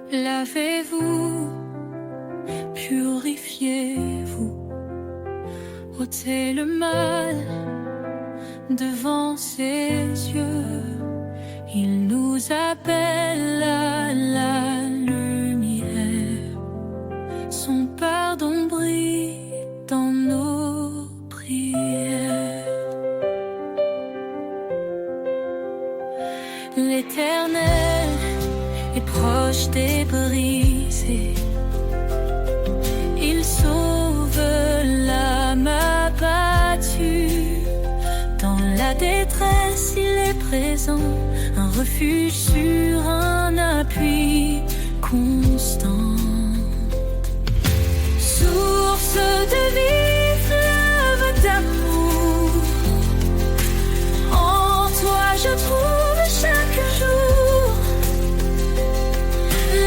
Lavez-vous, purifiez-vous, ôtez le mal devant ses yeux. Il nous appelle à la lumière, son pardon brille dans nos prières. L'Éternel est proche des brisés, il sauve l'âme abattue. Dans la détresse, il est présent, un refuge sûr, un appui constant. Source de vie, fleuve d'amour, en toi je trouve chaque jour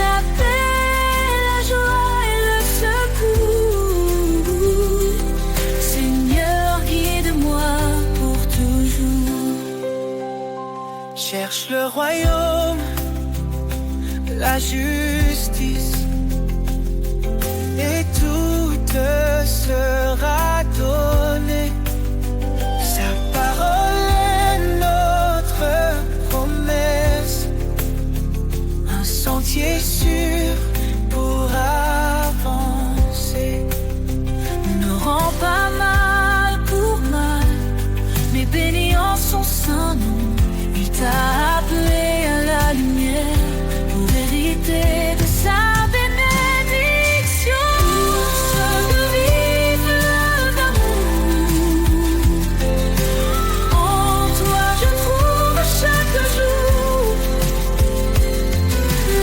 la paix, la joie et le secours. Seigneur, guide-moi pour toujours. Cherche le royaume, la justice, et tout te sera donné. Sa parole est notre promesse, un sentier sûr pour avancer. Ne rends pas mal pour mal, mais bénis en son saint nom. Il t'a appelé à la lumière pour hériter de sa bénédiction. Source de vie, fleuve d'amour, en toi je trouve chaque jour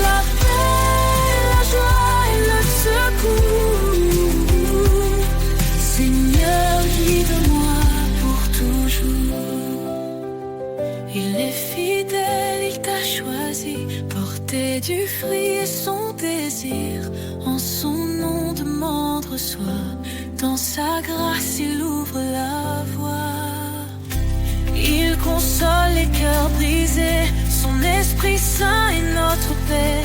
la paix, la joie et le secours. Seigneur, guide-moi pour toujours. Il est fidèle, il t'a choisi, porter du fruit et son désir. En son nom demande, reçoit, dans sa grâce il ouvre la voie. Il console les cœurs brisés, son esprit saint est notre paix.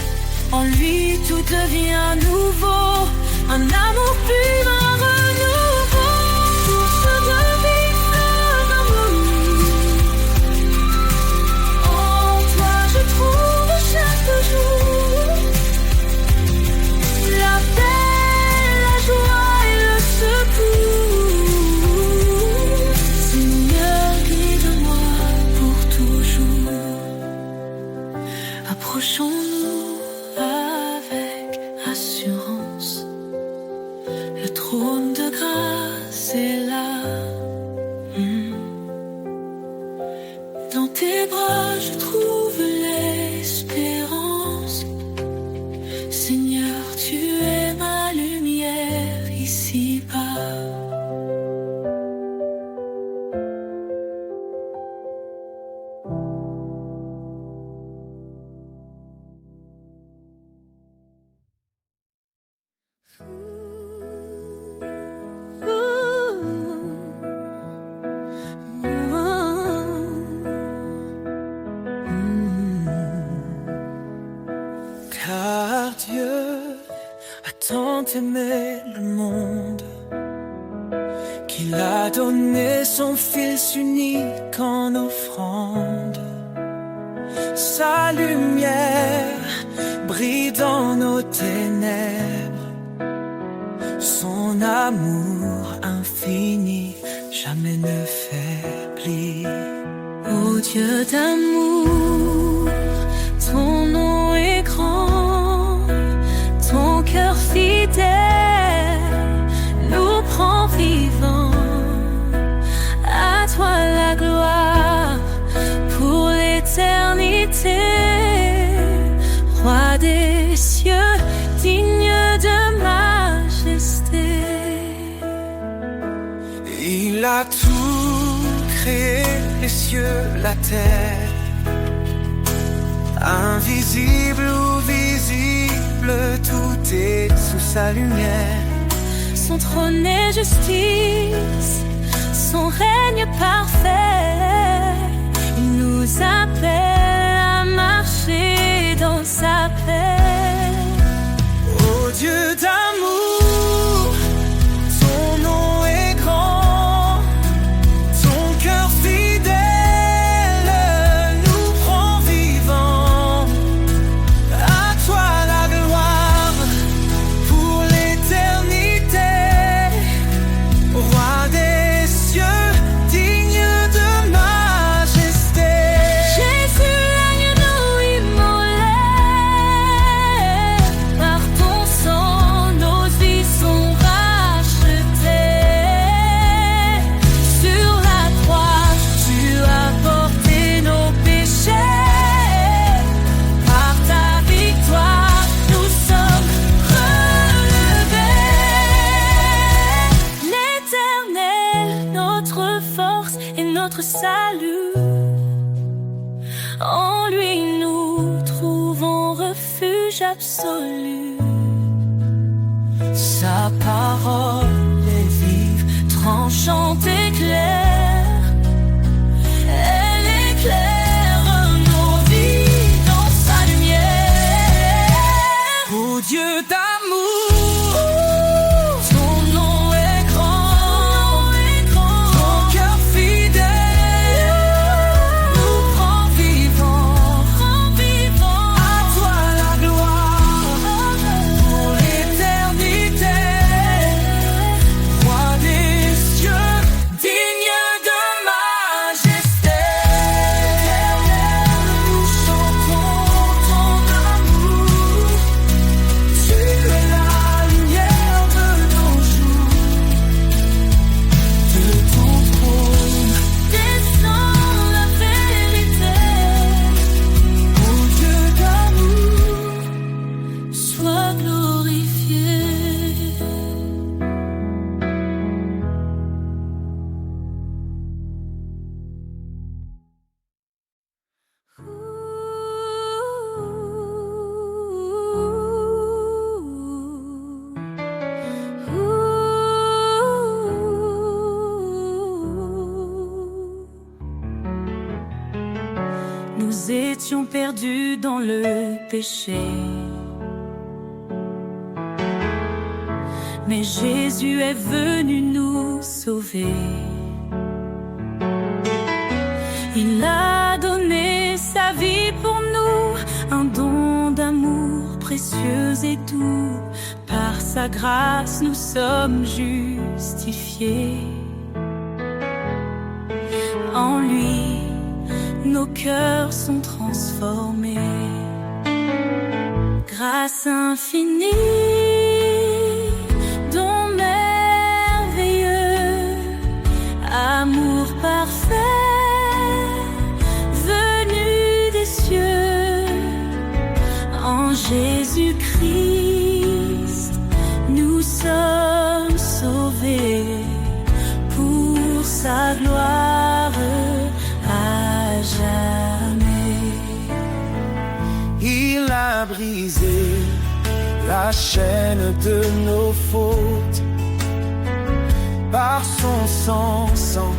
En lui tout devient nouveau, un amour pur, un renouveau. Source de vie, fleuve d'amour, en toi je trouve chaque jour la paix, la joie et le secours. Seigneur, guide-moi pour toujours. Approchons-nous avec assurance, le trône de grâce est là. Dans tes bras je trouve l'espérance. Seigneur, tu es ma lumière ici-bas. Car Dieu a tant aimé le monde qu'il a donné son Fils unique en offrande. Sa lumière brille dans nos ténèbres, son amour infini jamais ne faiblit. Ô Dieu d'amour, ton nom est grand, ton cœur fidèle nous prend vivants. À toi la gloire pour l'éternité, roi des cieux, digne de majesté. Il a tout créé, les cieux, la terre, invisible ou visible, tout est sous sa lumière. Son trône est justice, son règne parfait. Il nous appelle à marcher dans sa paix. absolue. Sa parole est vive, tranchante et claire. Elle éclaire nos vies dans sa lumière. Ô Dieu d'amour, ton nom est grand, ton cœur fidèle nous rend vivants. À toi la gloire pour l'éternité. Roi des cieux, digne de majesté. Nous chantons ton amour. Tu es la lumière de nos jours. De ton trône descend la vérité. Ô Dieu d'amour, sois glorifié. Nous étions perdus dans le péché, mais Jésus est venu nous sauver. Il a donné sa vie pour nous, un don d'amour précieux et doux. Par sa grâce, nous sommes justifiés. En lui, nos cœurs sont transformés. Grâce infinie, don merveilleux, amour parfait, venu des cieux. En Jésus-Christ, nous sommes sauvés pour sa gloire à jamais. Il a brisé la chaîne de nos fautes. Par son sang,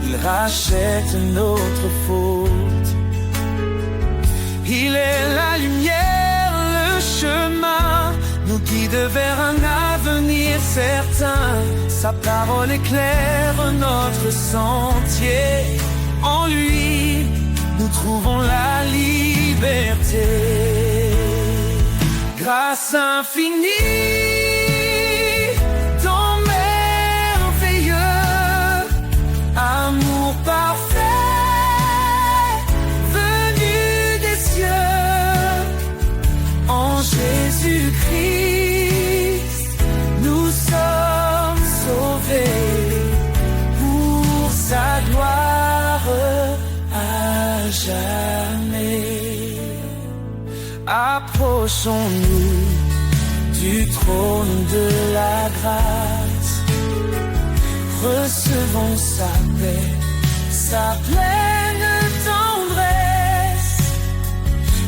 il rachète notre faute. Il est la lumière, le chemin, nous guide vers un avenir certain. Sa parole éclaire notre sentier. En lui, nous trouvons la liberté. Grâce infinie, don merveilleux, amour parfait, venu des cieux. En Jésus-Christ, nous sommes sauvés pour sa gloire à jamais. Approchons-nous du trône de la grâce. Recevons sa paix, sa pleine tendresse.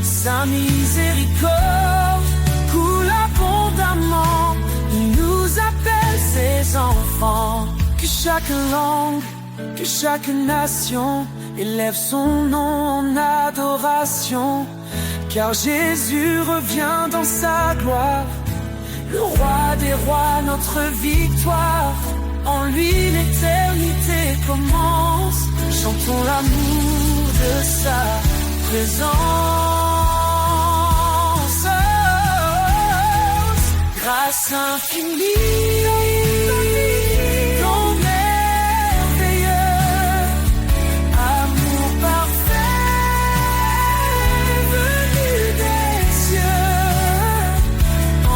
Sa miséricorde coule abondamment. Il nous appelle ses enfants. Que chaque langue, que chaque nation élève son nom en adoration. Car Jésus revient dans sa gloire, le roi des rois, notre victoire. En lui l'éternité commence. Chantons l'amour de sa présence. Grâce infinie, don merveilleux, amour parfait, venu des cieux.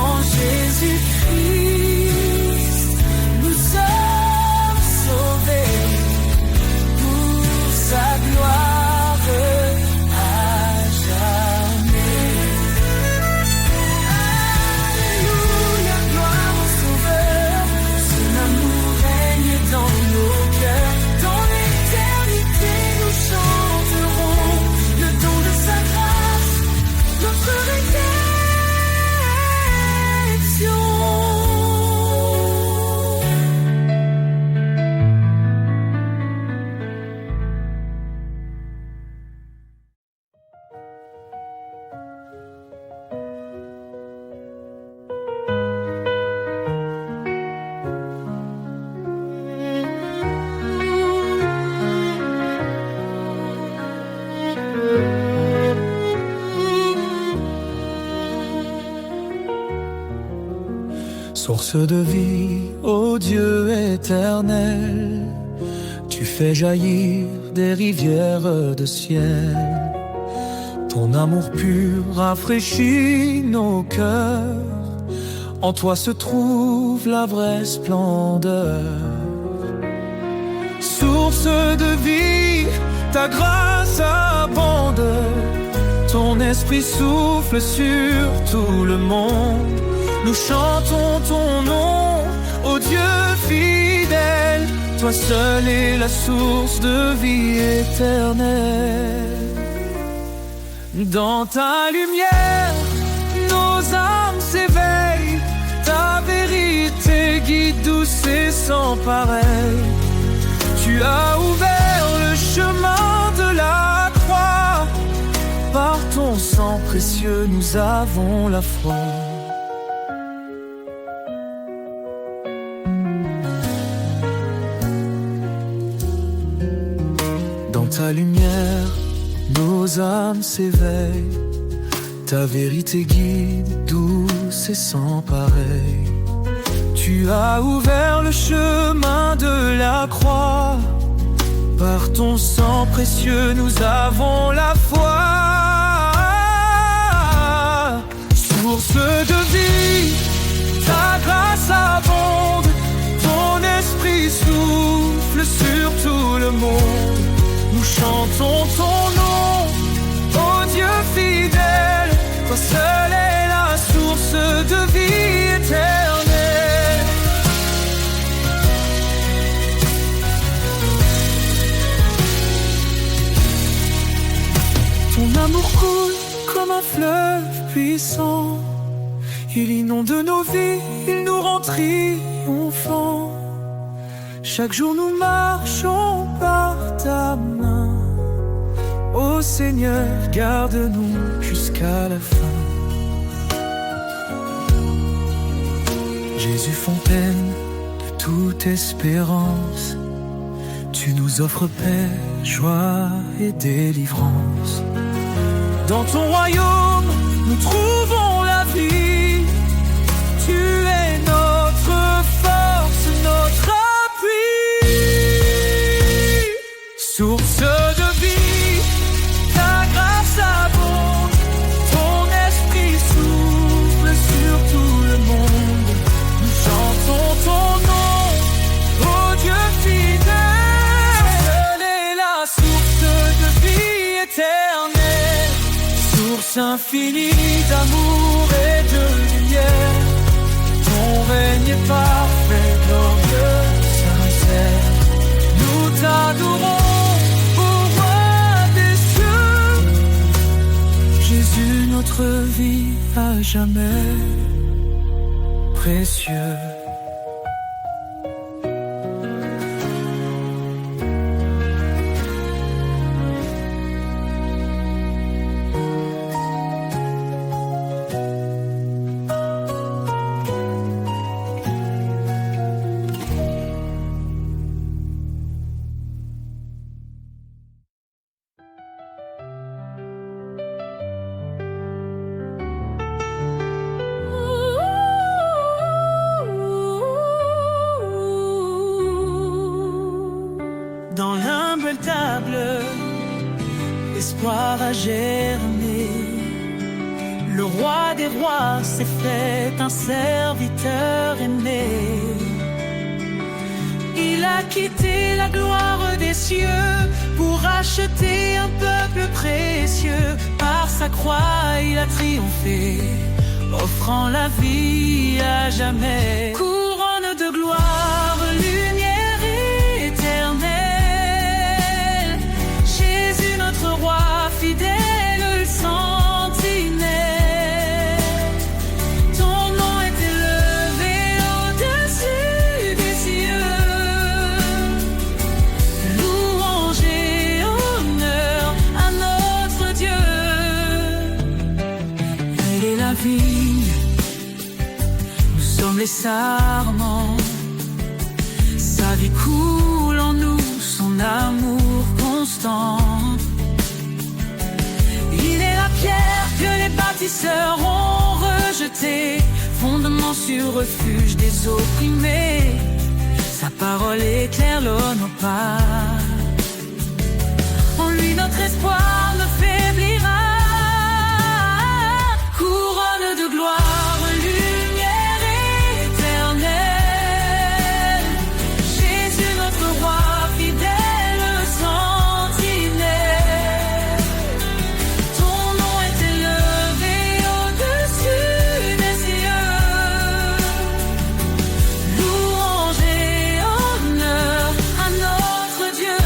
En Jésus-Christ, nous sommes sauvés pour sa gloire à jamais. Alléluia, gloire au Sauveur. Source de vie, ô Dieu éternel, tu fais jaillir des rivières de ciel. Ton amour pur rafraîchit nos cœurs. En toi se trouve la vraie splendeur. Source de vie, ta grâce abonde. Ton esprit souffle sur tout le monde. Nous chantons ton nom, ô Dieu fidèle. Toi seul es la source de vie éternelle. Dans ta lumière, nos âmes s'éveillent. Ta vérité guide douce et sans pareil. Tu as ouvert le chemin de la croix. Par ton sang précieux, nous avons la foi. Dans ta lumière, nos âmes s'éveillent. Ta vérité guide, douce et sans pareil. Tu as ouvert le chemin de la croix. Par ton sang précieux, nous avons la foi. Source de vie, ta grâce abonde. Ton esprit souffle sur tout le monde. Nous chantons ton nom, ô Dieu fidèle. Toi seul est la source de vie éternelle. Ton amour coule comme un fleuve puissant. Il inonde nos vies, il nous rend triomphants. Chaque jour nous marchons par ta main. Ô Seigneur, garde-nous jusqu'à la fin. Jésus, fontaine de toute espérance, tu nous offres paix, joie et délivrance. Dans ton royaume, nous trouvons la vie. Tu es notre force, notre appui. Source de vie, ta grâce abonde. Ton esprit souffle sur tout le monde. Nous chantons ton nom, ô Dieu fidèle. Seule est la source de vie éternelle. Source infinie d'amour et de lumière. Ton règne est parfait, glorieux, sincère. Nous t'adorons, ô roi des cieux. Jésus, notre vie à jamais précieux. Dans l'humble table, l'espoir a germé. Le roi des rois s'est fait un serviteur aimé. Il a quitté la gloire des cieux pour racheter un peuple précieux. Par sa croix, il a triomphé, offrant la vie à jamais. Couronne de gloire, lumière éternelle. Jésus notre roi fidèle, le sentinelle. Ton nom est élevé au-dessus des cieux. Louange et honneur à notre Dieu. Elle est la vigne, nous sommes les sarments. Sa vie coule en nous, son amour constant. Il est la pierre que les bâtisseurs ont rejetée, fondement sur refuge des opprimés. Sa parole éclaire nos pas. En lui notre espoir ne faiblira. Couronne de gloire, lumière éternelle. Jésus notre roi, fidèle sentinelle. Ton nom est élevé au-dessus des cieux. Louange et honneur à notre Dieu.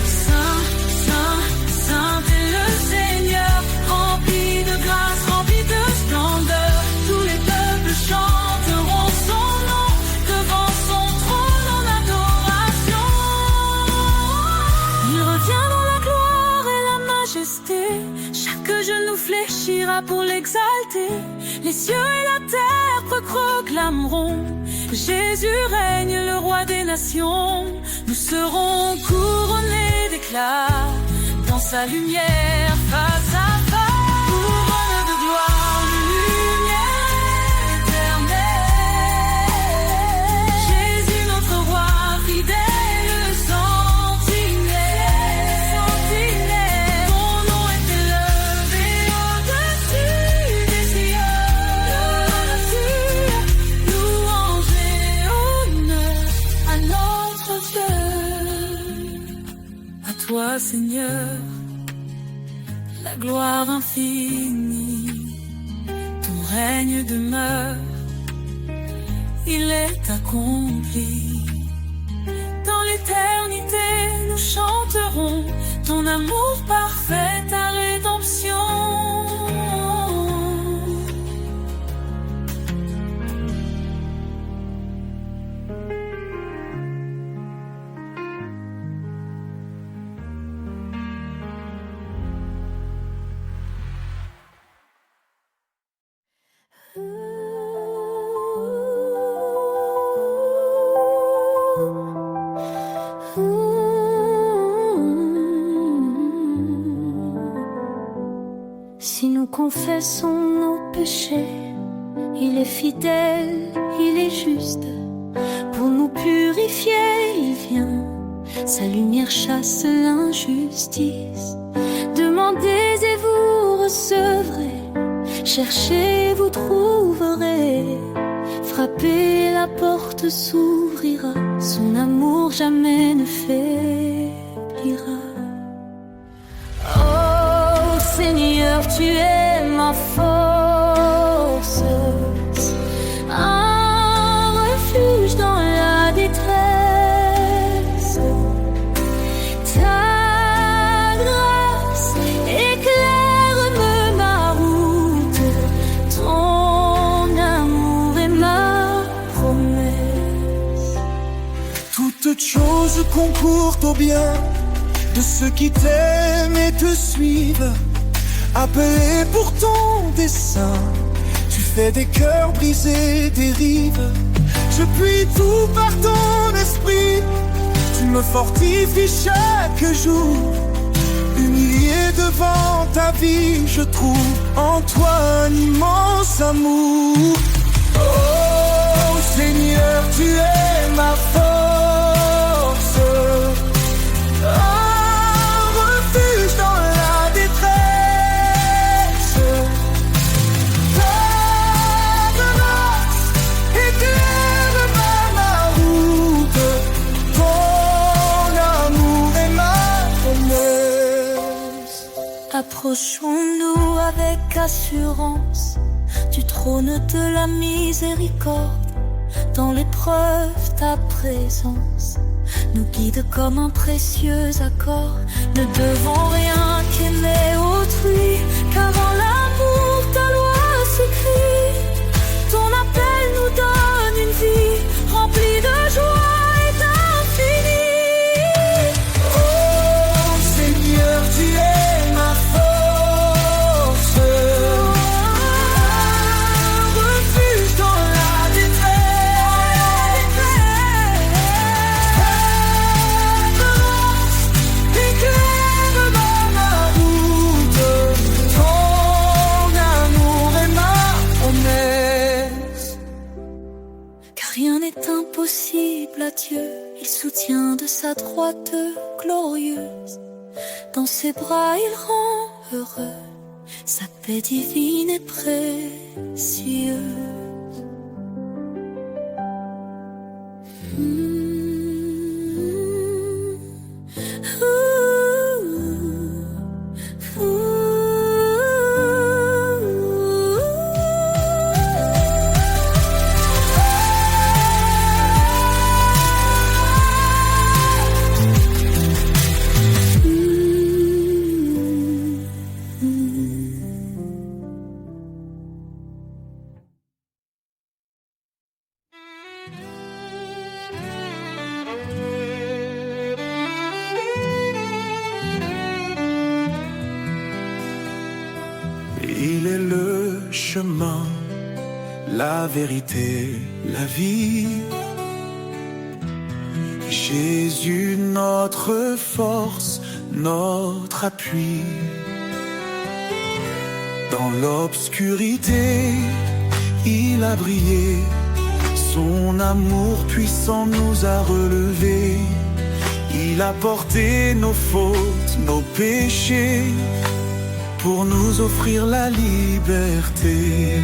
Saint, Saint, Saint est le Seigneur, rempli de grâce, rempli de splendeur. Tous les peuples chanteront son nom devant son trône en adoration. Il revient dans la gloire et la majesté. Chaque genou fléchira pour l'exalter. Les cieux et la terre proclameront: Jésus règne, le roi des nations. Nous serons couronnés d'éclat dans sa lumière face à face. Couronne de gloire, lumière éternelle. Jésus notre roi, fidèle sentinelle. Ton nom est élevé au-dessus des cieux. Louange et honneur à notre Dieu. À toi, Seigneur, la gloire infinie. Ton règne demeure, il est accompli. Dans l'éternité, nous chanterons ton amour parfait, ta rédemption. Si nous confessons nos péchés, il est fidèle, il est juste. Pour nous purifier, il vient. Sa lumière chasse l'injustice. Demandez et vous recevrez. Cherchez, vous trouverez. Frappez, la porte s'ouvrira. Son amour jamais ne faiblira. Oh Seigneur, tu es ma force, un refuge dans la détresse. Ta grâce éclaire ma route, ton amour est ma promesse. Toutes choses concourent au bien de ceux qui t'aiment et te suivent. Appelé pour ton dessein, tu fais des cœurs brisés dérive. Je puis tout par ton esprit, tu me fortifies chaque jour. Humilié devant ta vie, je trouve en toi un immense amour. Oh Seigneur, tu es ma force, un refuge dans la détresse. Ta grâce éclaire ma route, ton amour est ma promesse. Approchons-nous avec assurance du trône de la miséricorde. Dans l'épreuve, ta présence nous guide comme un précieux accord. Ne devons rien qu'aimer autrui, qu'avant l'amour ta loi s'écrit. Ton appel nous donne une vie remplie de joie et d'infini. Oh Seigneur, tu es ma force, un refuge dans la détresse. Ta grâce éclaire ma route, grotte glorieuse. Dans ses bras il rend heureux, sa paix divine est précieuse. Il est le chemin, la vérité, la vie. Jésus, notre force, notre appui. Dans l'obscurité, il a brillé. Son amour puissant nous a relevés. Il a porté nos fautes, nos péchés, pour nous offrir la liberté.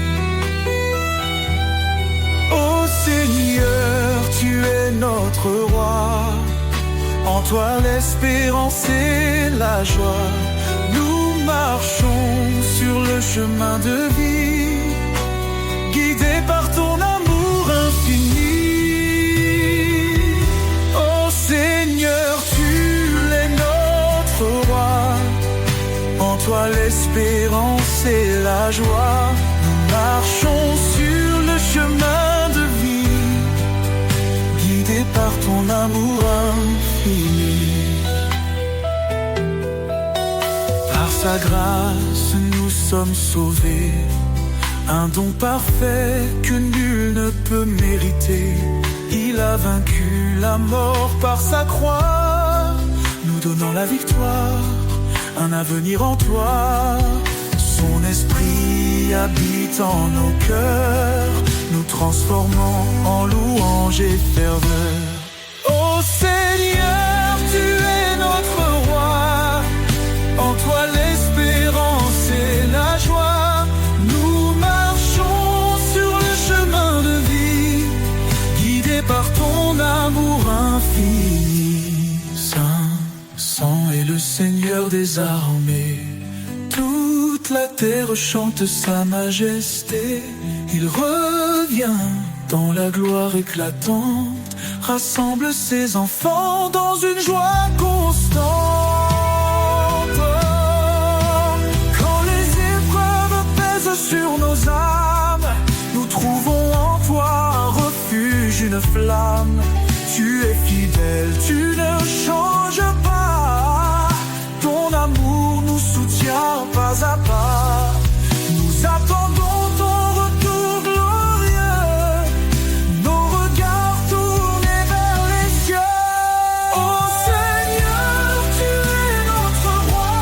Ô Seigneur, tu es notre roi. En toi l'espérance et la joie. Nous marchons sur le chemin de vie, guidés par ton amour infini. Ô Seigneur, tu es notre roi. En toi l'espérance et la joie. Nous marchons sur le chemin de vie, guidés par ton amour infini. Par sa grâce nous sommes sauvés, un don parfait que nul ne peut mériter. Il a vaincu la mort par sa croix, nous donnant la victoire, un avenir en toi. Son esprit habite en nos cœurs, nous transformant en louange et ferveur. Ô Seigneur, tu es notre roi. En toi l'espérance et la joie. Nous marchons sur le chemin de vie, guidés par ton amour infini. Saint est le Seigneur des armées. Toute la terre chante sa majesté. Il revient dans la gloire éclatante, rassemble ses enfants dans une joie constante. Quand les épreuves pèsent sur nos âmes, nous trouvons en toi un refuge, une flamme. Tu es fidèle, tu ne changes pas. Ton amour nous soutient pas à pas. Nous attendons ton retour glorieux, nos regards tournés vers les cieux. Ô Seigneur, tu es notre roi.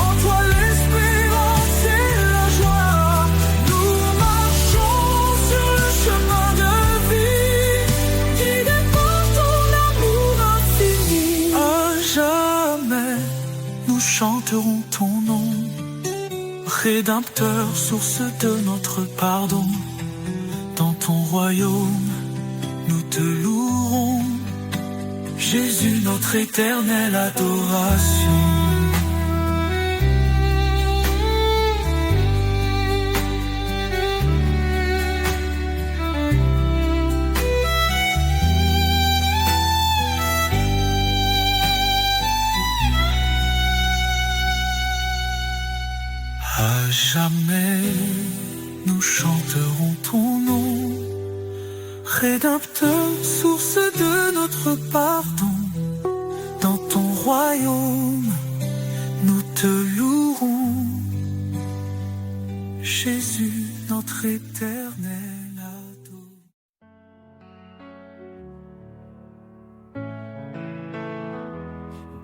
En toi l'espérance et la joie. Nous marchons sur le chemin de vie, guidés par ton amour infini. À jamais nous chanterons ton nom, Rédempteur, source de notre pardon. Dans ton royaume, nous te louerons, Jésus, notre éternelle adoration. À jamais, nous chanterons ton nom, Rédempteur, source de notre pardon. Dans ton royaume, nous te louerons, Jésus, notre éternel ado.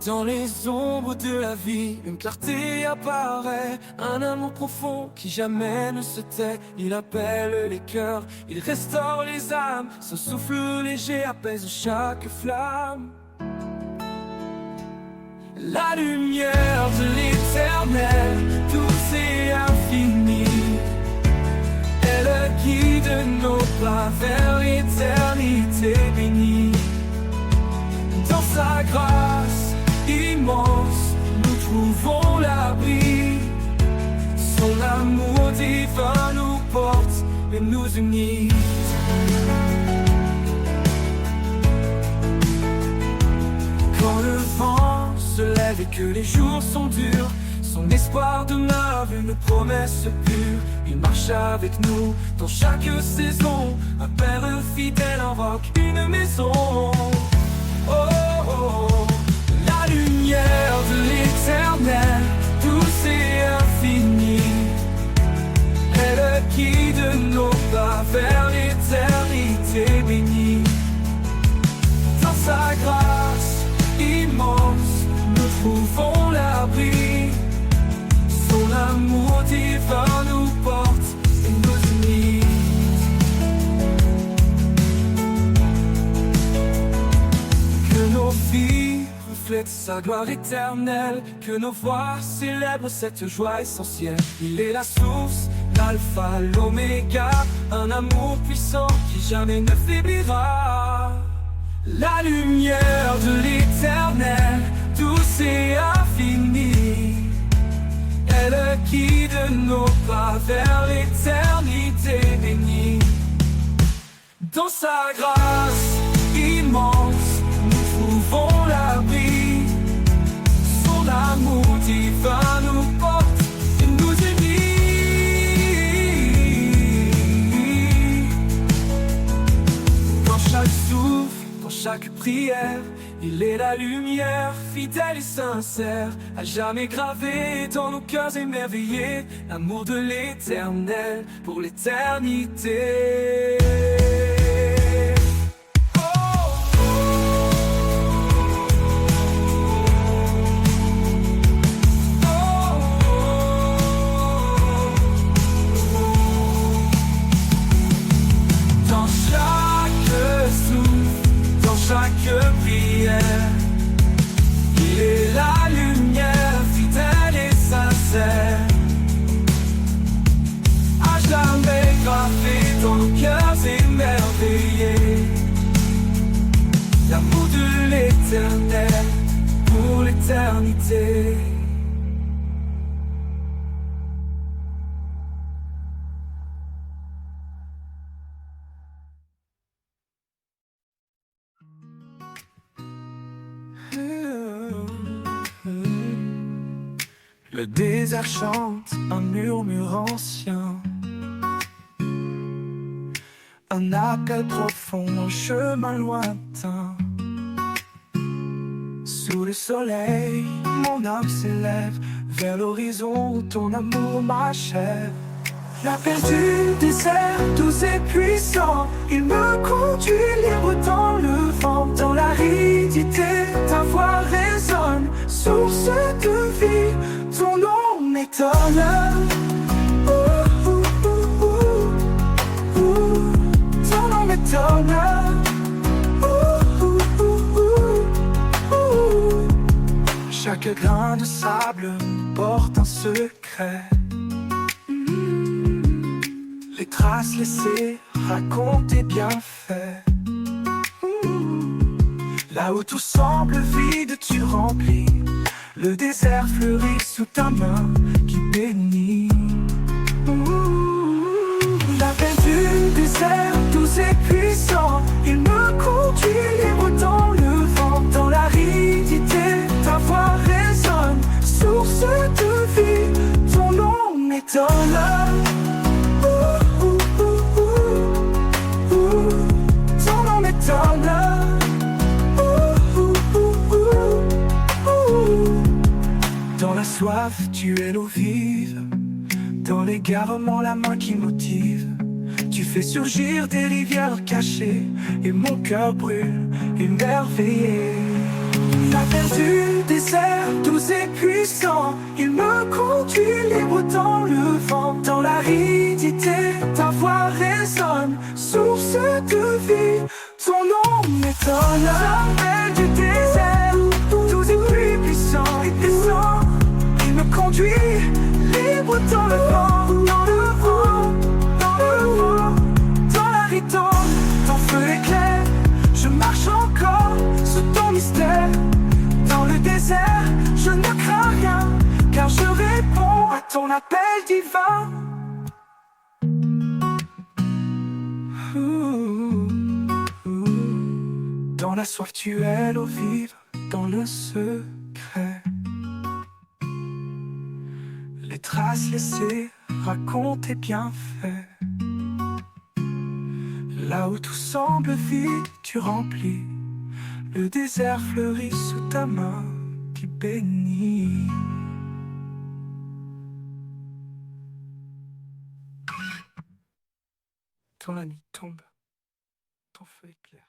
Dans les ombres de la vie, une clarté apparaît, un amour profond qui jamais ne se tait. Il appelle les cœurs, il restaure les âmes, son souffle léger apaise chaque flamme. La lumière de l'éternel, douce et infinie, elle guide nos pas vers l'éternité bénie. Dans sa grâce immense, nous trouvons l'abri. Son amour divin nous porte et nous unit. Quand le vent se lève et que les jours sont durs, son espoir demeure une promesse pure. Il marche avec nous dans chaque saison. Un père fidèle invoque une maison. Oh, oh, oh. La lumière de l'éternel, douce et infinie, elle guide nos pas vers l'éternité bénie. Dans sa grâce immense, nous trouvons l'abri. Son amour divin nous porte et nous unit. Que nos vies reflètent sa gloire éternelle, que nos voix célèbrent cette joie essentielle. Il est la source, l'alpha, l'oméga, un amour puissant qui jamais ne faiblira. La lumière de l'éternel, douce et infinie, elle guide nos pas vers l'éternité bénie. Dans sa grâce immense, nous trouvons l'abri. Son amour divin nous porte et nous unit. Dans chaque souffle, dans chaque prière, il est la lumière, fidèle et sincère, à jamais gravé dans nos cœurs émerveillés, l'amour de l'éternel pour l'éternité. Dans chaque souffle, dans chaque prière, il est la lumière, fidèle et sincère, à jamais gravé dans nos cœurs émerveillés, l'amour de l'éternel pour l'éternité. Le désert chante un murmure ancien, un appel profond, un chemin lointain. Sous le soleil, mon âme s'élève vers l'horizon où ton amour m'achève. L'appel du désert, doux et puissant, il me conduit libre dans le vent. Dans l'aridité, ta voix résonne, source de vie, ton nom m'étonne. Ton nom m'étonne. Chaque grain de sable porte un secret. Les traces laissées racontent tes bienfaits. Là où tout semble vide, tu remplis. Le désert fleurit sous ta main qui bénit. L'appel du désert, doux et puissant, il me conduit libre dans le vent. Dans l'aridité, ta voix résonne, source de vie, ton nom m'étonne. Ton nom m'étonne. Dans la soif, tu es l'eau vive. Dans l'égarement, la main qui motive. Tu fais surgir des rivières cachées, et mon cœur brûle, émerveillé. L'appel du désert, doux et puissant, il me conduit libre dans le vent. Dans l'aridité, ta voix résonne, source de vie, ton nom m'étonne. L'appel du désert, doux et puissant, terre, je ne crains rien, car je réponds à ton appel divin. Dans la soif tu es l'eau vive, dans le secret. Les traces laissées racontent tes bienfaits. Là où tout semble vide, tu remplis. Le désert fleurit sous ta main qui bénit. Quand la nuit tombe, ton feu éclaire.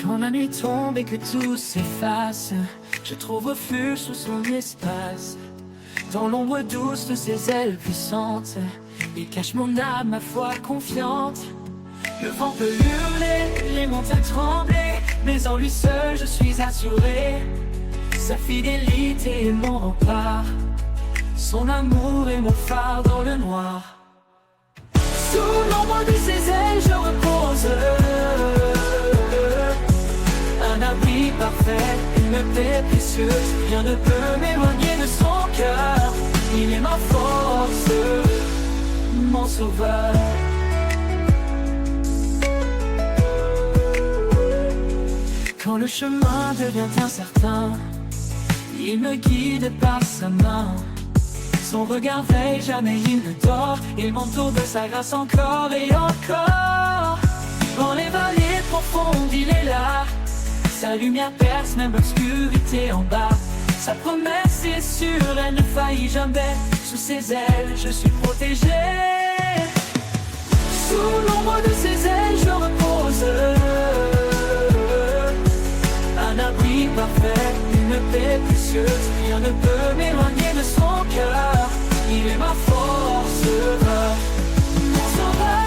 Quand la nuit tombe et que tout s'efface, je trouve refuge sous son espace. Dans l'ombre douce de ses ailes puissantes, il cache mon âme, ma foi confiante. Le vent peut hurler, les montagnes trembler, mais en lui seul je suis assuré. Sa fidélité est mon rempart, son amour est mon phare dans le noir. Sous l'ombre de ses ailes je repose, un abri parfait, une paix précieuse. Rien ne peut m'éloigner de son cœur. Il est ma force, mon sauveur. Quand le chemin devient incertain, il me guide par sa main. Son regard veille, jamais il ne dort. Il m'entoure de sa grâce encore et encore. Dans les vallées profondes, il est là. Sa lumière perce même l'obscurité en bas. Sa promesse est sûre, elle ne faillit jamais. Sous ses ailes, je suis protégé. Sous l'ombre de ses ailes, je repose. Un abri parfait, une paix précieuse. Rien ne peut m'éloigner de son cœur. Il est ma force, mon sauveur.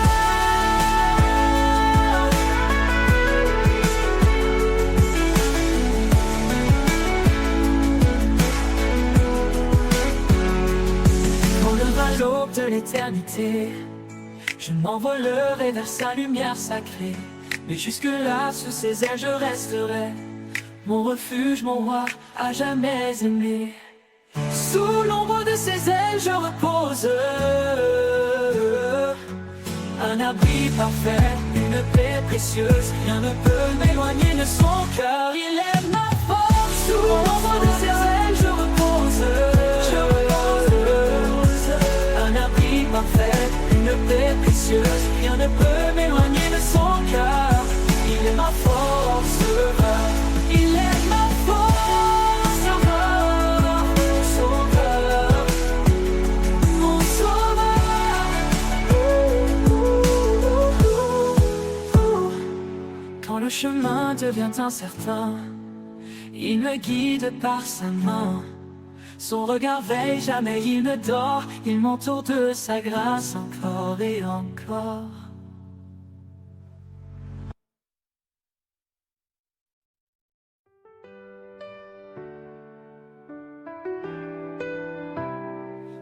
L'aube de l'éternité, je m'envolerai vers sa lumière sacrée. Mais jusque-là, sous ses ailes, je resterai. Mon refuge, mon roi, à jamais aimé. Sous l'ombre de ses ailes, je repose. Un abri parfait, une paix précieuse. Rien ne peut m'éloigner de son cœur. Il est ma force. Sous l'ombre de ses ailes, je repose. Parfait, une paix précieuse. Rien ne peut m'éloigner de son cœur. Il est ma force, il est ma force, sauveur, mon sauveur. Quand le chemin devient incertain, il me guide par sa main. Son regard veille, jamais il ne dort. Il m'entoure de sa grâce encore et encore.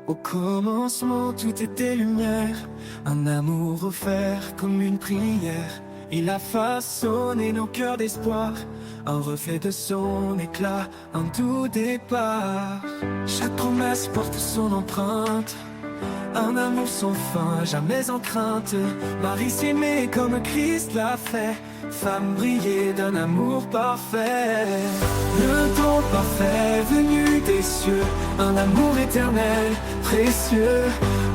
Au commencement, tout était lumière. Un amour offert comme une prière. Il a façonné nos cœurs d'espoir. Un reflet de son éclat, un doux départ. Chaque promesse porte son empreinte. Un amour sans fin, jamais en crainte. Marie s'aimer comme Christ l'a fait. Femme brillée d'un amour parfait. Le don parfait venu des cieux. Un amour éternel, précieux.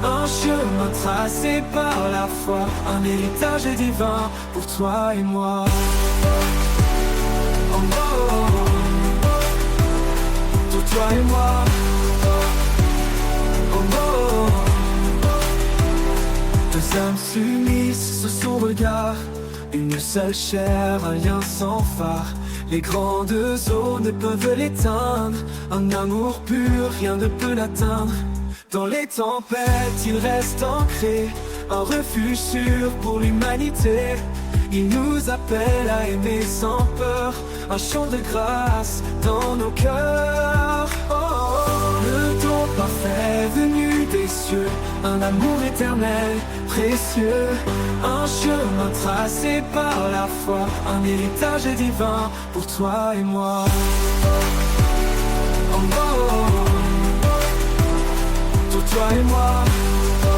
Un chemin tracé par la foi. Un héritage divin pour toi et moi. Oh, oh, oh. Pour toi et moi. Oh, oh, oh. Deux âmes s'unissent sous son regard. Une seule chair, un lien sans phare. Les grandes eaux ne peuvent l'éteindre. Un amour pur, rien ne peut l'atteindre. Dans les tempêtes, il reste ancré. Un refuge sûr pour l'humanité. Il nous appelle à aimer sans peur. Un chant de grâce dans nos cœurs. Oh, oh, oh. Le don parfait venu des cieux, un amour éternel, précieux, un chemin tracé par la foi, un héritage divin pour toi et moi. Oh, oh, oh. Pour toi et moi. Oh,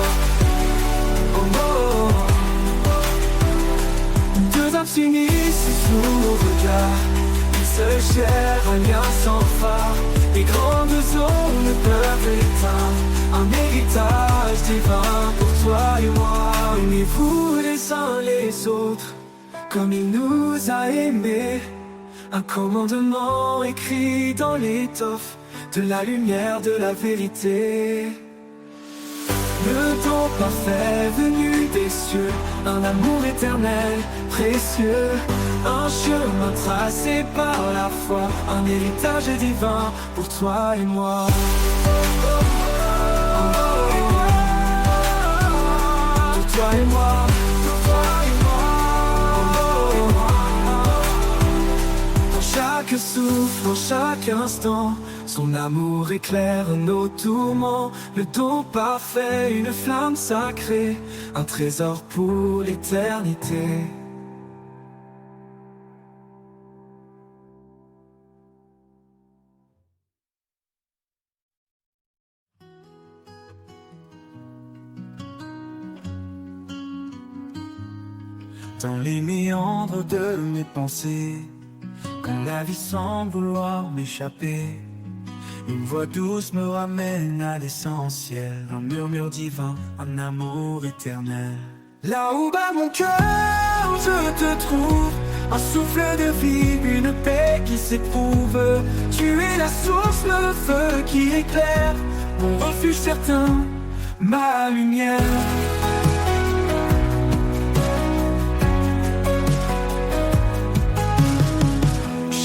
oh, oh. Deux âmes s'unissent sous nos regards, une seule chair, un lien sans phare. Les grandes eaux ne peuvent éteindre un héritage divin pour toi et moi. Aimez-vous les uns les autres comme il nous a aimés. Un commandement écrit dans l'étoffe de la lumière de la vérité. Le don parfait venu des cieux, un amour éternel, précieux, un chemin tracé par la foi, un héritage divin pour toi et moi. Pour toi et moi. Dans chaque souffle, dans chaque instant, son amour éclaire nos tourments. Le don parfait, une flamme sacrée, un trésor pour l'éternité. Dans les méandres de mes pensées, quand la vie semble vouloir m'échapper, une voix douce me ramène à l'essentiel, un murmure divin, un amour éternel. Là où bat mon cœur, je te trouve, un souffle de vie, une paix qui s'éprouve. Tu es la source, le feu qui éclaire, mon refuge certain, ma lumière.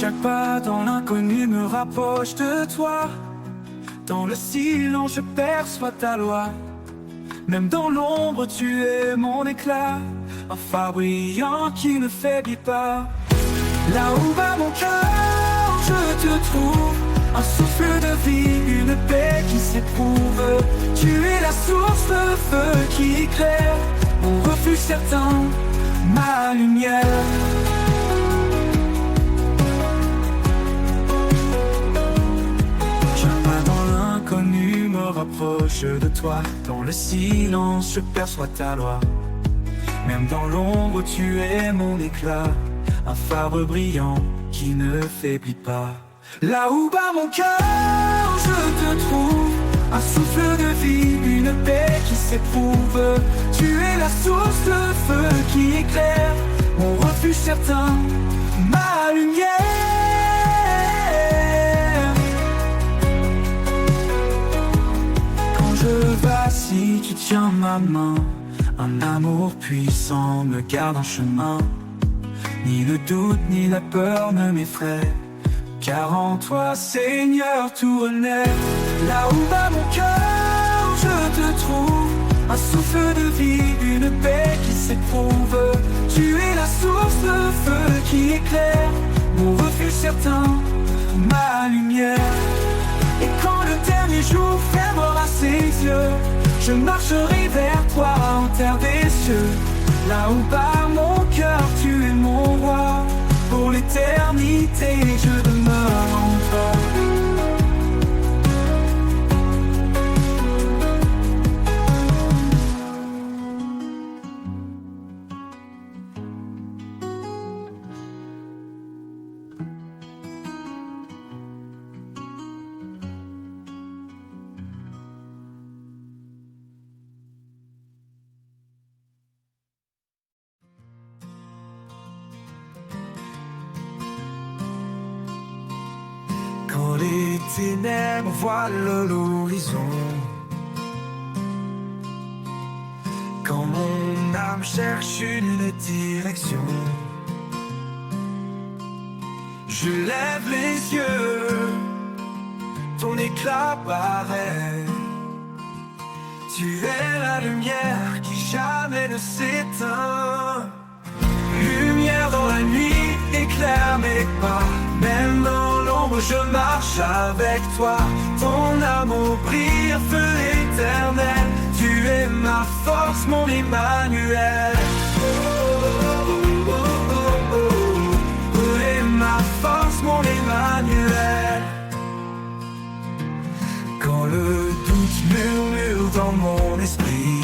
Chaque pas dans l'inconnu me rapproche de toi. Dans le silence je perçois ta loi. Même dans l'ombre tu es mon éclat, un phare brillant qui ne faiblit pas. Là où bat mon cœur je te trouve, un souffle de vie, une paix qui s'éprouve. Tu es la source, le feu qui éclaire, mon refuge certain, ma lumière. L'inconnu me rapproche de toi. Dans le silence je perçois ta loi. Même dans l'ombre tu es mon éclat, un phare brillant qui ne faiblit pas. Là où bat mon cœur je te trouve, un souffle de vie, une paix qui s'éprouve. Tu es la source, le feu qui éclaire, mon refuge certain, ma lumière. Je vacille, tu tiens ma main, un amour puissant me garde en chemin. Ni le doute ni la peur ne m'effraient, car en toi Seigneur tout renaît. Là où bat mon cœur je te trouve, un souffle de vie, une paix qui s'éprouve. Tu es la source, le feu qui éclaire, mon refuge certain, ma lumière. Et quand le dernier jour fermera ses yeux, je marcherai vers toi en terre des cieux. Là où bat mon cœur, tu es mon roi. Pour l'éternité, je demeure en toi. Quand les ténèbres voilent l'horizon, quand mon âme cherche une direction, je lève les yeux, ton éclat paraît. Tu es la lumière qui jamais ne s'éteint. Lumière dans la nuit, éclaire mes pas. Même dans l'ombre je marche avec toi. Ton amour brille, feu éteint. éternel. Tu es ma force, mon Emmanuel. Tu es ma force, mon Emmanuel. Quand le doute murmure dans mon esprit,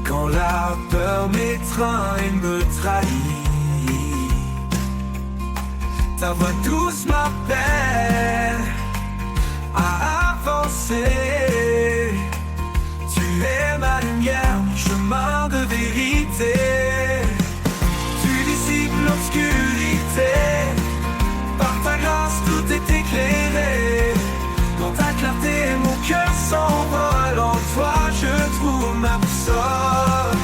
quand la peur m'étreint et me trahit, ta voix douce m'appelle à avancer. Tu es ma lumière, mon chemin de vérité. Tu dissipes l'obscurité. Par ta grâce tout est éclairé. Dans ta clarté mon cœur s'envole. En toi je trouve ma boussole.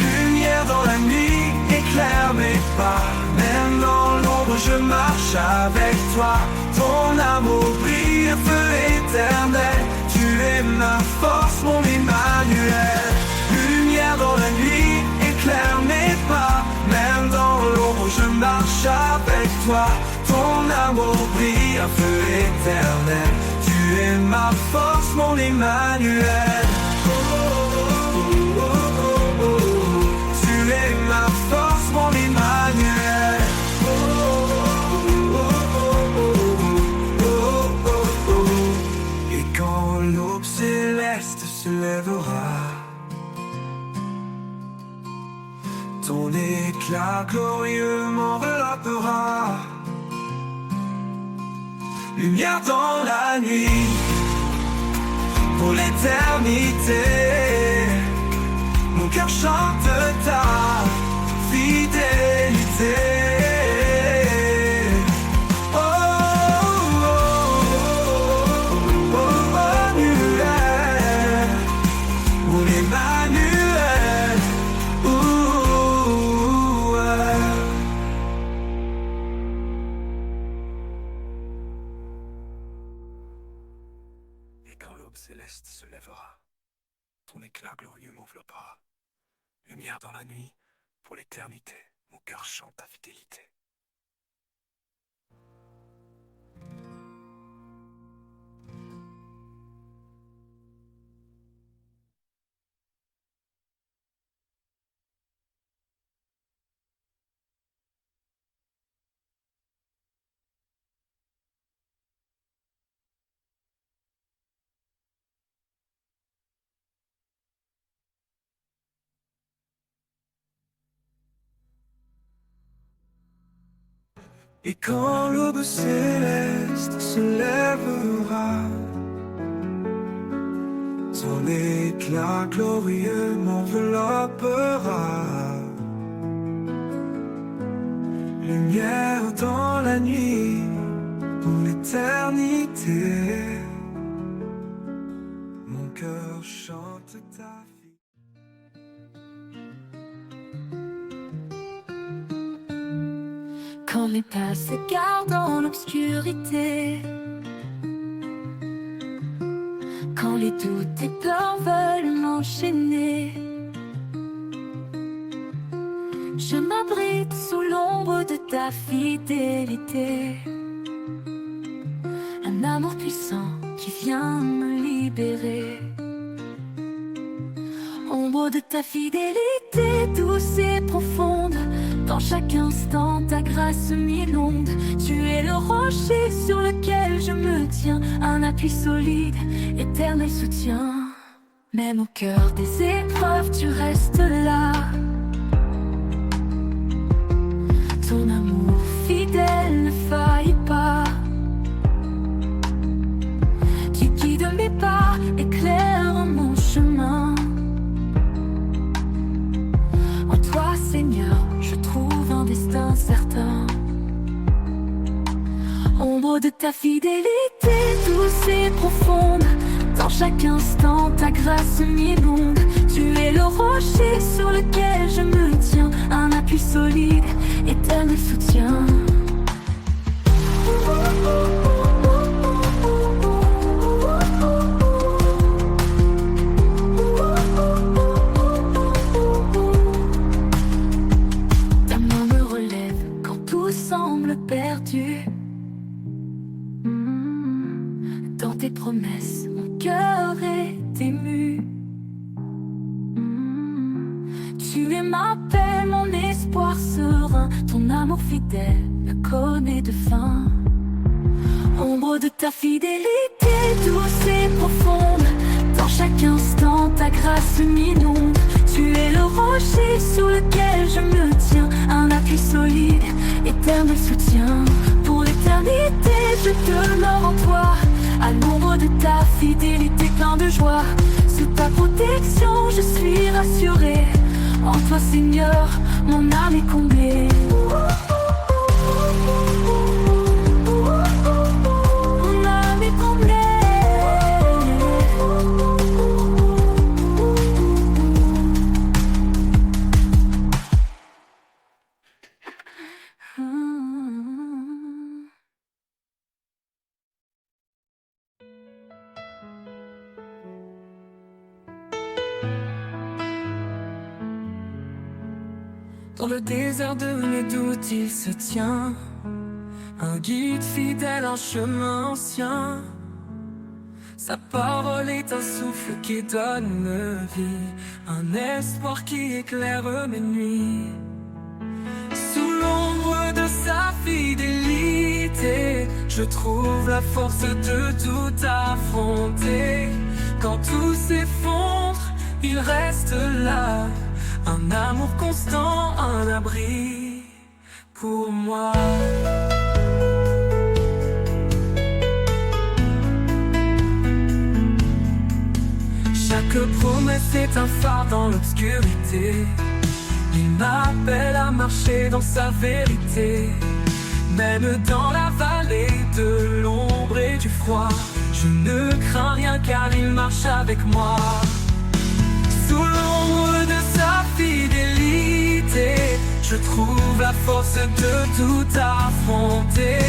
Lumière dans la nuit, éclaire mes pas. Même dans l'ombre je marche avec toi. Ton amour brille, un feu éternel. Tu es ma force, mon Emmanuel. Lumière dans la nuit, éclaire mes pas. Même dans l'ombre je marche avec toi. Ton amour brille, un feu éternel. Tu es ma force, mon Emmanuel. Tu es ma force, mon Emmanuel. Et quand l'aube céleste se lèvera, ton éclat glorieux m'enveloppera. Lumière dans la nuit, pour l'éternité. Mon cœur chante ta fidélité. Oh, oh, oh, oh, oh, Emmanuel, mon Emmanuel. Et quand l'aube céleste se lèvera, ton éclat glorieux m'enveloppera. Lumière dans la nuit, pour l'éternité, mon cœur chante ta fidélité. Et quand l'aube céleste se lèvera, son éclat glorieux m'enveloppera. Lumière dans la nuit, pour l'éternité. Mon cœur chante ta vie. Quand mes pas s'égarent dans l'obscurité, quand les doutes et peurs veulent m'enchaîner, je m'abrite sous l'ombre de ta fidélité. Un amour puissant qui vient me libérer. Ombre de ta fidélité douce et profonde, dans chaque instant ta grâce m'inonde. Tu es le rocher sur lequel je me tiens, un appui solide, éternel soutien. Même au cœur des épreuves tu restes là. Ton amour fidèle ne faillit pas. Tu guides mes pas, éclaire mon chemin. En toi Seigneur je trouve un destin certain. Ombre de ta fidélité douce et profonde, dans chaque instant ta grâce m'inonde. Tu es le rocher sur lequel je me tiens, un appui solide, éternel soutien. Ta main me relève quand tout semble perdu. espoir serein, ton amour fidèle ne connaît de fin. Ombre de ta fidélité douce et profonde, dans chaque instant ta grâce m'inonde. Tu es le rocher sur lequel je me tiens, un appui solide, éternel soutien. Pour l'éternité je demeure en toi, à l'ombre de ta fidélité plein de joie. Sous ta protection je suis rassuré, en toi Seigneur mon âme est comblée. Mon âme est comblée. Dans le désert de mes doutes, il se tient, un guide fidèle, un chemin ancien. Sa parole est un souffle qui donne vie, un espoir qui éclaire mes nuits. Sous l'ombre de sa fidélité, je trouve la force de tout affronter. Quand tout s'effondre, il reste là, un amour constant, un abri pour moi. Chaque promesse est un phare dans l'obscurité. Il m'appelle à marcher dans sa vérité. Même dans la vallée de l'ombre et du froid, je ne crains rien car il marche avec moi. Sous l'ombre de sa fidélité, je trouve la force de tout affronter.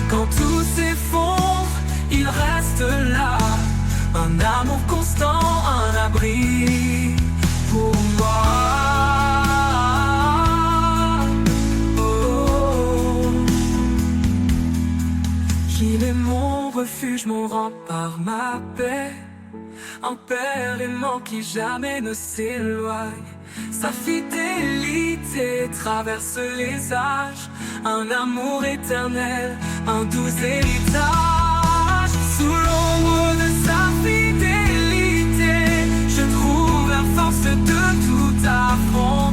Quand tout s'effondre, il reste là, un amour constant, un abri pour moi. Oh. Il est mon refuge, mon rempart, ma paix, un père aimant qui jamais ne s'éloigne. Sa fidélité traverse les âges, un amour éternel, un doux héritage. Sous l'ombre de sa fidélité, je trouve la force de tout affronter.